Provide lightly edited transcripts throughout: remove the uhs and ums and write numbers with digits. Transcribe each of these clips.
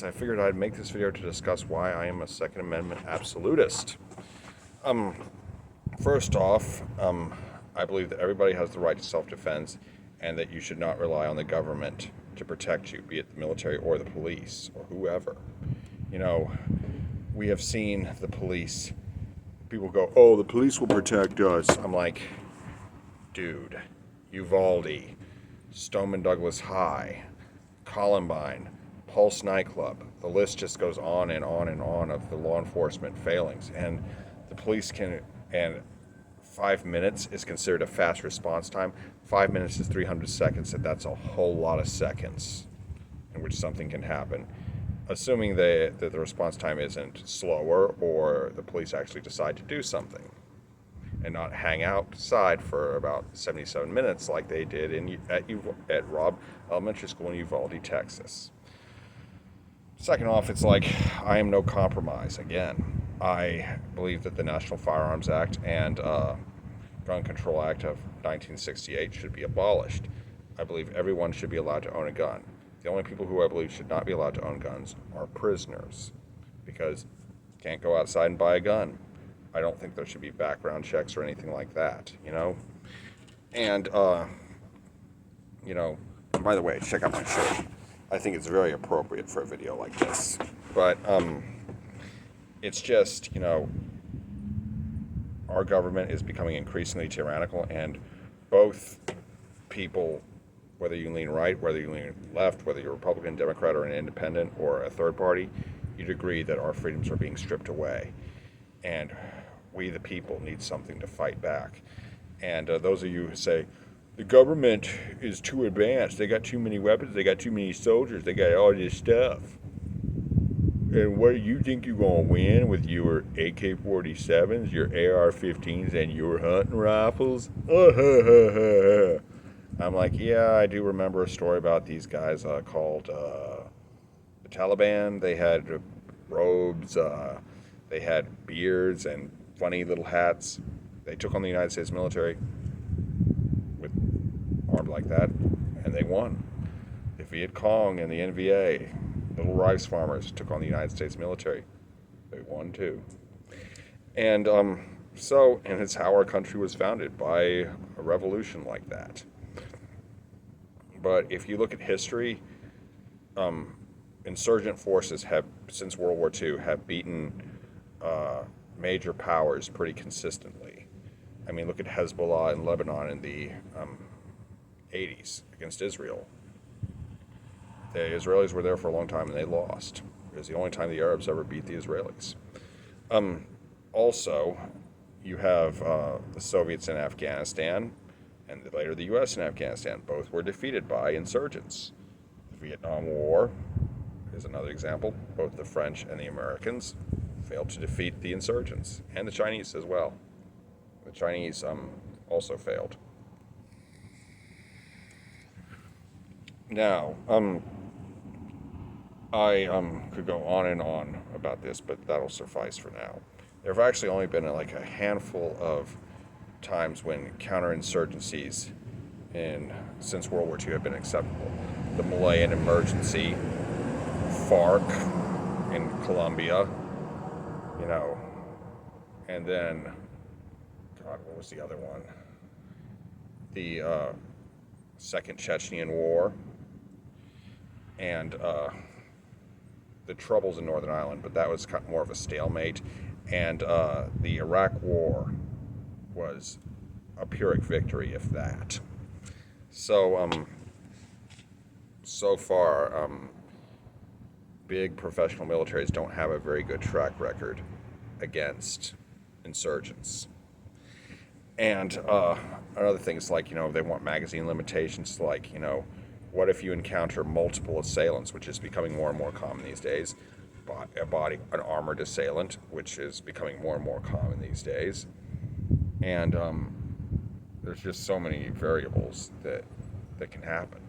I figured I'd make this video to discuss why I am a Second Amendment absolutist. Um, First off, I believe that everybody has the right to self-defense and that you should not rely on the government to protect you, be it the military or the police or whoever. You know, we have seen the police. People go, oh, the police will protect us. I'm like, dude, Uvalde, Stoneman Douglas High, Columbine, Pulse nightclub. The list just goes on and on and on of the law enforcement failings. And the police can, and 5 minutes is considered a fast response time. 5 minutes is 300 seconds, and that's a whole lot of seconds in which something can happen. Assuming that the response time isn't slower or the police actually decide to do something and not hang outside for about 77 minutes like they did at Robb Elementary School in Uvalde, Texas. Second off, it's like, I am no compromise. Again, I believe that the National Firearms Act and Gun Control Act of 1968 should be abolished. I believe everyone should be allowed to own a gun. The only people who I believe should not be allowed to own guns are prisoners, because you can't go outside and buy a gun. I don't think there should be background checks or anything like that, you know? And, by the way, check out my shirt. I think it's very appropriate for a video like this. But, it's just, our government is becoming increasingly tyrannical, and both people, whether you lean right, whether you lean left, whether you're a Republican, Democrat, or an independent, or a third party, you'd agree that our freedoms are being stripped away. And we, the people, need something to fight back. And those of you who say, the government is too advanced, they got too many weapons, they got too many soldiers, they got all this stuff. And what do you think you're going to win with your AK-47s, your AR-15s, and your hunting rifles? I'm like, yeah, I do remember a story about these guys called the Taliban. They had robes, they had beards and funny little hats. They took on the United States military with armed like that, and they won. The Viet Cong and the NVA, little rice farmers, took on the United States military. They won too. And and it's how our country was founded, by a revolution like that. But if you look at history, insurgent forces have, since World War II, have beaten major powers pretty consistently. I mean, look at Hezbollah in Lebanon in the 80s against Israel. The Israelis were there for a long time and they lost. It was the only time the Arabs ever beat the Israelis. Also, you have the Soviets in Afghanistan, and later the U.S. in Afghanistan. Both were defeated by insurgents. The Vietnam War is another example. Both the French and the Americans failed to defeat the insurgents, and the Chinese as well. The Chinese also failed. Now, I could go on and on about this, but that'll suffice for now. There have actually only been like a handful of times when counterinsurgencies since World War II have been acceptable. The Malayan Emergency, FARC in Colombia, and then, God, what was the other one? The Second Chechnyan War, and the Troubles in Northern Ireland, but that was kind of more of a stalemate. And the Iraq War was a Pyrrhic victory, if that. So, so far, big professional militaries don't have a very good track record against insurgents. And another thing is, like, they want magazine limitations, like, what if you encounter multiple assailants, which is becoming more and more common these days, an armored assailant, which is becoming more and more common these days. And there's just so many variables that can happen.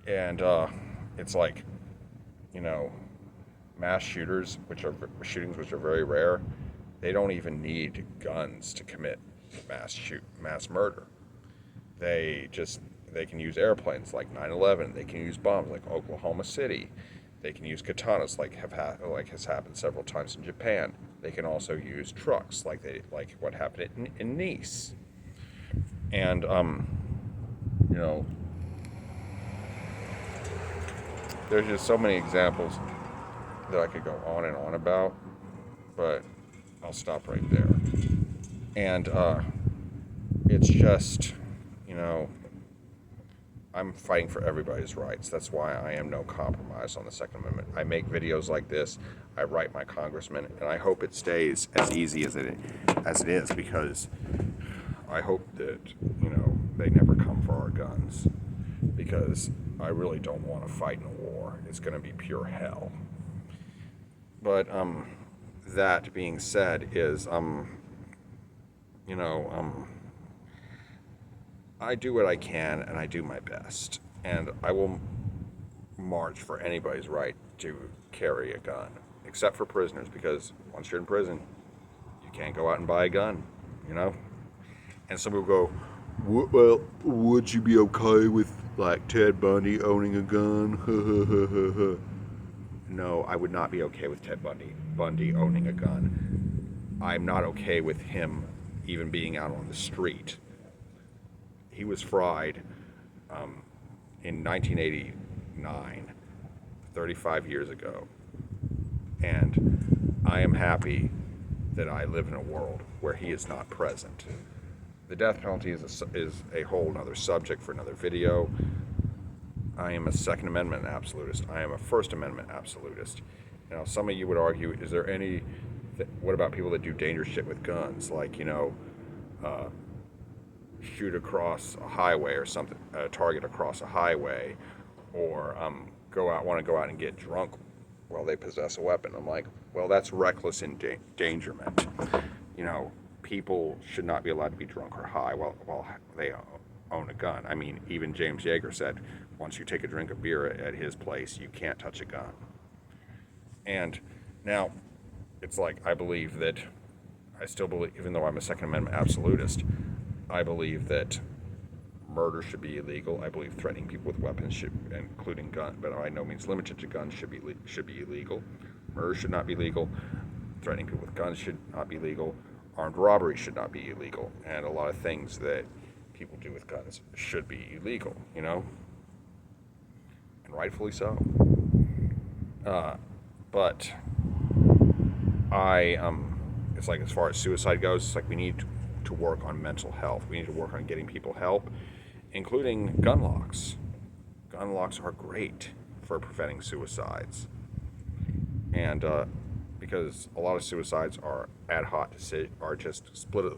And it's like, mass shootings, which are very rare, they don't even need guns to commit mass murder. They can use airplanes like 9/11. They can use bombs like Oklahoma City. They can use katanas, like has happened several times in Japan. They can also use trucks, like what happened in Nice. And you know, there's just so many examples that I could go on and on about, but I'll stop right there. And it's just, you know, I'm fighting for everybody's rights. That's why I am no compromise on the Second Amendment. I make videos like this. I write my congressman, and I hope it stays as easy as it is, because I hope that, you know, they never come for our guns, because I really don't want to fight in a war. It's going to be pure hell. But that being said, is you know, I do what I can, and I do my best, and I will march for anybody's right to carry a gun, except for prisoners, because once you're in prison, you can't go out and buy a gun, you know? And some people go, well, would you be okay with, like, Ted Bundy owning a gun? No, I would not be okay with Ted Bundy owning a gun. I'm not okay with him even being out on the street. He was fried in 1989, 35 years ago. And I am happy that I live in a world where he is not present. The death penalty is a whole other subject for another video. I am a Second Amendment absolutist. I am a First Amendment absolutist. You know, some of you would argue, is there any, what about people that do dangerous shit with guns? Like, you know, shoot across a highway or something, target across a highway, or want to go out and get drunk while they possess a weapon. I'm like, well, that's reckless endangerment. You know, people should not be allowed to be drunk or high while they own a gun. I mean, even James Yeager said, once you take a drink of beer at his place, you can't touch a gun. And now, it's like, I still believe, even though I'm a Second Amendment absolutist, I believe that murder should be illegal. I believe threatening people with weapons, including guns, but by no means limited to guns, should be illegal. Murder should not be legal. Threatening people with guns should not be legal. Armed robbery should not be illegal. And a lot of things that people do with guns should be illegal, you know? And rightfully so. But it's like, as far as suicide goes, it's like we need to work on mental health. We need to work on getting people help, including gun locks. Gun locks are great for preventing suicides. And because a lot of suicides are ad hoc, are just spur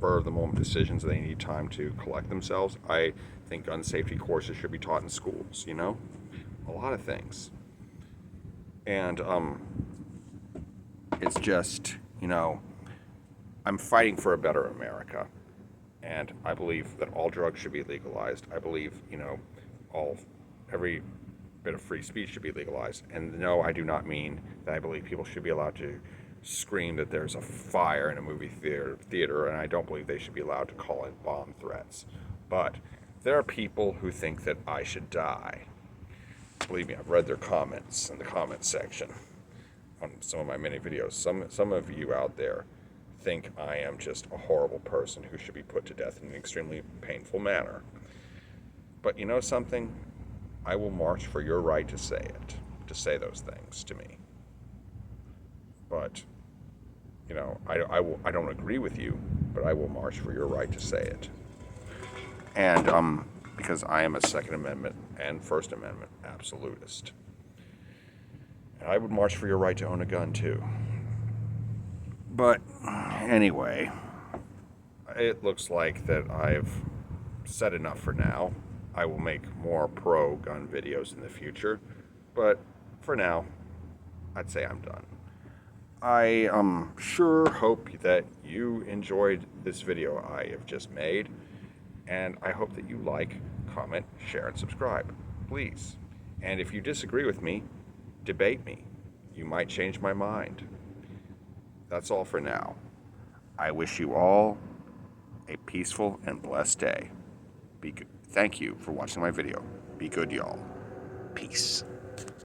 of the moment decisions. They need time to collect themselves. I think gun safety courses should be taught in schools, you know? A lot of things. And it's just, you know, I'm fighting for a better America, and I believe that all drugs should be legalized. I believe, you know, every bit of free speech should be legalized. And no, I do not mean that I believe people should be allowed to scream that there's a fire in a movie theater, and I don't believe they should be allowed to call in bomb threats. But there are people who think that I should die. Believe me, I've read their comments in the comment section on some of my many videos. Some of you out there think I am just a horrible person who should be put to death in an extremely painful manner. But you know something? I will march for your right to say those things to me. But, you know, I don't agree with you, but I will march for your right to say it. And because I am a Second Amendment and First Amendment absolutist. And I would march for your right to own a gun too. But anyway, it looks like that I've said enough for now. I will make more pro-gun videos in the future, but for now, I'd say I'm done. I sure hope that you enjoyed this video I have just made, and I hope that you like, comment, share, and subscribe, please. And if you disagree with me, debate me. You might change my mind. That's all for now. I wish you all a peaceful and blessed day. Be good. Thank you for watching my video. Be good, y'all. Peace.